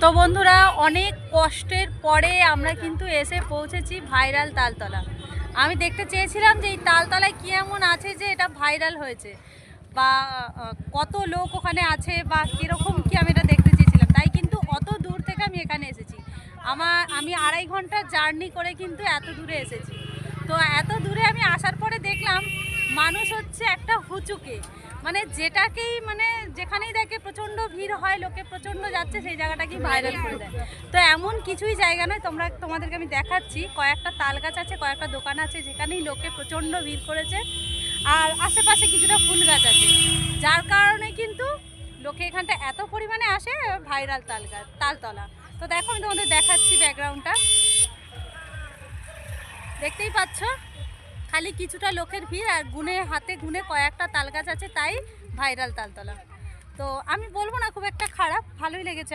তো বন্ধুরা, অনেক কষ্টের পরে আমরা কিন্তু এসে পৌঁছেছি ভাইরাল তালতলা। আমি দেখতে চেয়েছিলাম যে এই তালতলায় কী এমন আছে যে এটা ভাইরাল হয়েছে, বা কত লোক ওখানে আছে বা কীরকম কী, আমি এটা দেখতে চেয়েছিলাম। তাই কিন্তু অত দূর থেকে আমি এখানে এসেছি। আমি 2.5 ঘন্টা জার্নি করে কিন্তু এত দূরে এসেছি। তো এত দূরে আমি আসার পরে দেখলাম মানুষ হচ্ছে একটা হুচুকে, মানে যেটাকেই যেখানেই দেখে প্রচণ্ড ভিড় হয়, লোকে প্রচণ্ড যাচ্ছে, সেই জায়গাটাকেই ভাইরাল করে দেয়। তো এমন কিছুই জায়গা নয়, তোমাদেরকে আমি দেখাচ্ছি। কয়েকটা তাল গাছ আছে, কয়েকটা দোকান আছে, যেখানেই লোকে প্রচণ্ড ভিড় করেছে। আর আশেপাশে কিছুটা ফুল গাছ আছে, যার কারণে কিন্তু লোকে এখানটা এত পরিমাণে আসে। ভাইরাল তালতলা। তো দেখো, আমি তোমাদের দেখাচ্ছি ব্যাকগ্রাউন্ডটা, দেখতেই পাচ্ছ। খালি কিছুটা লোকের ভিড়, আর হাতে গুনে কয়েকটা তাল গাছ আছে, তাই ভাইরাল তালতলা। তো আমি বলবো না খুব একটা খারাপ, ভালোই লেগেছে আমার।